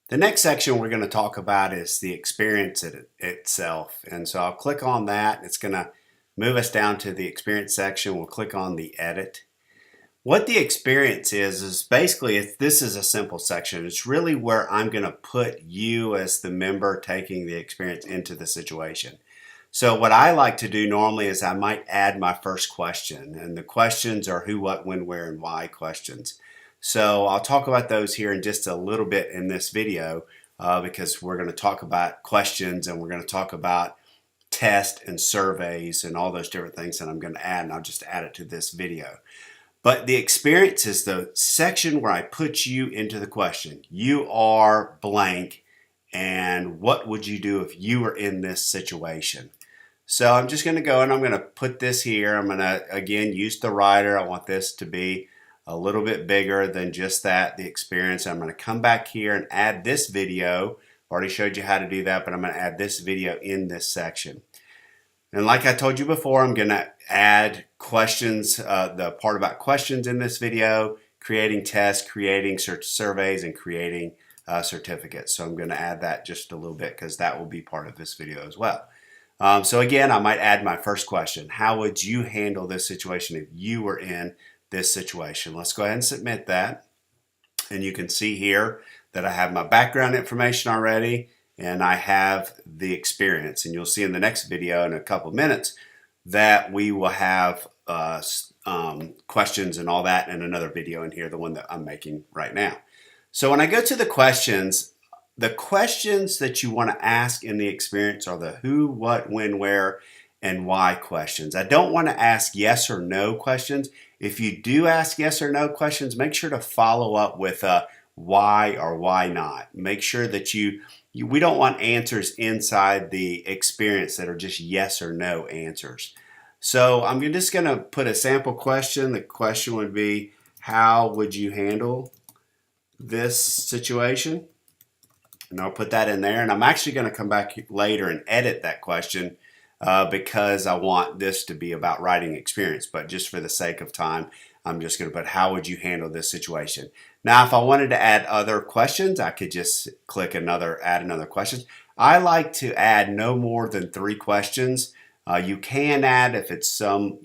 The next section we're going to talk about is the experience itself. And so I'll click on that. It's going to move us down to the experience section. We'll click on the edit. What the experience is basically, if this is a simple section, it's really where I'm going to put you as the member taking the experience into the situation. So what I like to do normally is I might add my first question, and the questions are who, what, when, where, and why questions. So I'll talk about those here in just a little bit in this video because we're going to talk about questions and we're going to talk about tests and surveys and all those different things that I'm going to add, and I'll just add it to this video. But the experience is the section where I put you into the question. You are blank, and what would you do if you were in this situation? So I'm just going to go and I'm going to put this here. I'm going to, again, use the writer. I want this to be a little bit bigger than just that, the experience. I'm going to come back here and add this video. I've already showed you how to do that, but I'm going to add this video in this section. And like I told you before, I'm going to add questions, the part about questions in this video, creating tests, creating surveys, and creating certificates. So I'm going to add that just a little bit because that will be part of this video as well. So again, I might add my first question. How would you handle this situation if you were in this situation? Let's go ahead and submit that. And you can see here that I have my background information already and I have the experience. And you'll see in the next video in a couple of minutes that we will have questions and all that in another video in here, the one that I'm making right now. So when I go to the questions that you want to ask in the experience are the who, what, when, where, and why questions. I don't want to ask yes or no questions. If you do ask yes or no questions, make sure to follow up with a why or why not. Make sure that we don't want answers inside the experience that are just yes or no answers. So I'm just going to put a sample question. The question would be, how would you handle this situation? And I'll put that in there. And I'm actually going to come back later and edit that question because I want this to be about writing experience. But just for the sake of time, I'm just going to put how would you handle this situation. Now, if I wanted to add other questions, I could just click add another question. I like to add no more than 3 questions. You can add if it's some,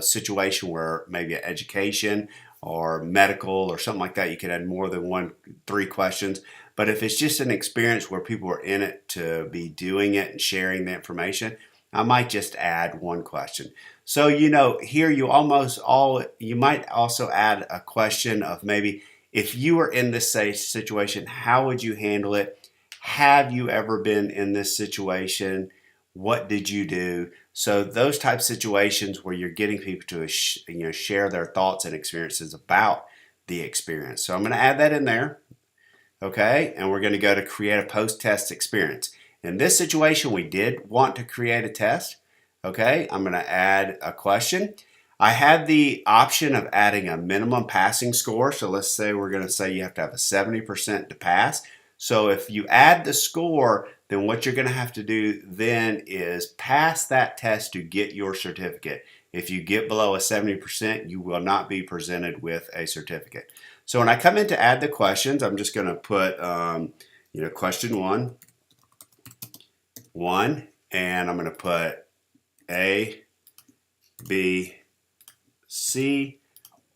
situation where maybe education or medical or something like that, you can add more than 3 questions. But if it's just an experience where people are in it to be doing it and sharing the information, I might just add 1 question. So, here you might also add a question of maybe if you were in this situation, how would you handle it? Have you ever been in this situation? What did you do? So those type of situations where you're getting people to share their thoughts and experiences about the experience. So I'm going to add that in there. Okay, and we're going to go to create a post-test experience. In this situation, we did want to create a test. Okay, I'm going to add a question. I had the option of adding a minimum passing score. So let's say we're going to say you have to have a 70% to pass. So if you add the score, then what you're going to have to do then is pass that test to get your certificate. If you get below a 70%, you will not be presented with a certificate. So when I come in to add the questions, I'm just going to put, question one, and I'm going to put A, B, C,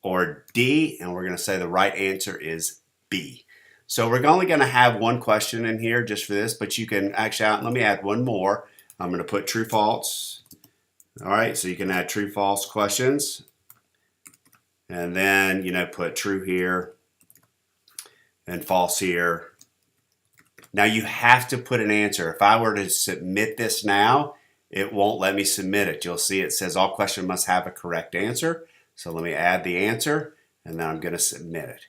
or D, and we're going to say the right answer is B. So we're only going to have 1 question in here just for this, but you can actually, let me add 1 more. I'm going to put true, false. All right, so you can add true, false questions. And then, put true here and false here. Now you have to put an answer. If I were to submit this now, it won't let me submit it. You'll see it says all questions must have a correct answer. So let me add the answer and then I'm going to submit it.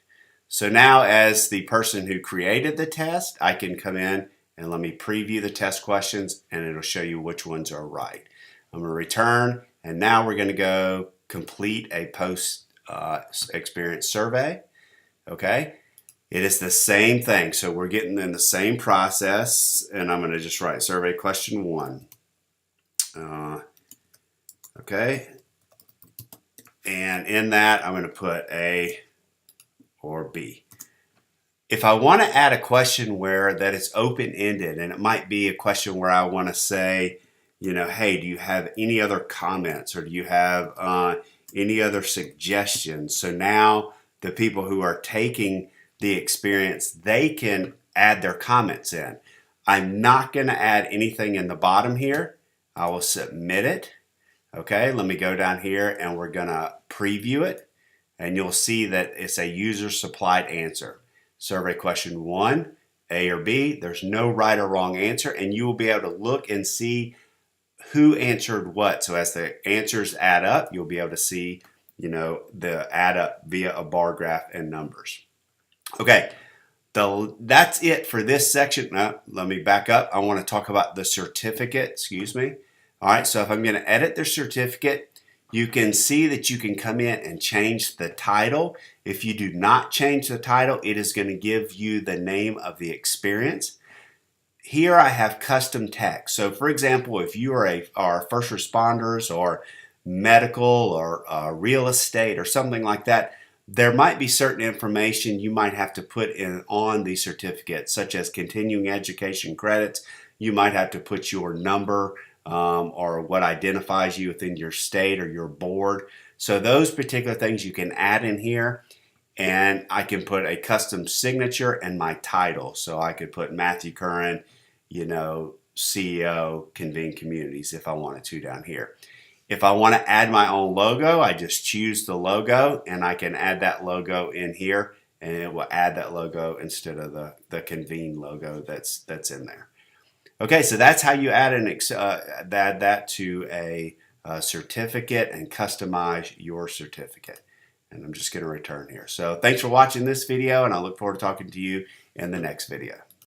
So now as the person who created the test, I can come in and let me preview the test questions and it'll show you which ones are right. I'm going to return and now we're going to go complete a post experience survey. Okay, it is the same thing. So we're getting in the same process, and I'm going to just write survey question 1. Okay, and in that I'm going to put A or B. If I want to add a question where that is open-ended, and it might be a question where I want to say, hey, do you have any other comments, or do you have any other suggestions? So now the people who are taking the experience, they can add their comments in. I'm not going to add anything in the bottom here. I will submit it. Okay, let me go down here and we're going to preview it. And you'll see that it's a user supplied answer. Survey question 1, A or B. There's no right or wrong answer, and you will be able to look and see who answered what. So as the answers add up, you'll be able to see, the add up via a bar graph and numbers. Okay, that's it for this section. Let me back up. I want to talk about the certificate. Excuse me. All right, so if I'm going to edit the certificate, you can see that you can come in and change the title. If you do not change the title, it is going to give you the name of the experience. Here I have custom text. So for example, if you are first responders or medical or real estate or something like that, there might be certain information you might have to put in on the certificate, such as continuing education credits. You might have to put your number or what identifies you within your state or your board. So those particular things you can add in here, and I can put a custom signature and my title. So I could put Matthew Curran, CEO, Convene Communities if I wanted to down here. If I want to add my own logo, I just choose the logo and I can add that logo in here, and it will add that logo instead of the Convene logo that's in there. Okay, so that's how you add that to a certificate and customize your certificate. And I'm just going to return here. So thanks for watching this video, and I look forward to talking to you in the next video.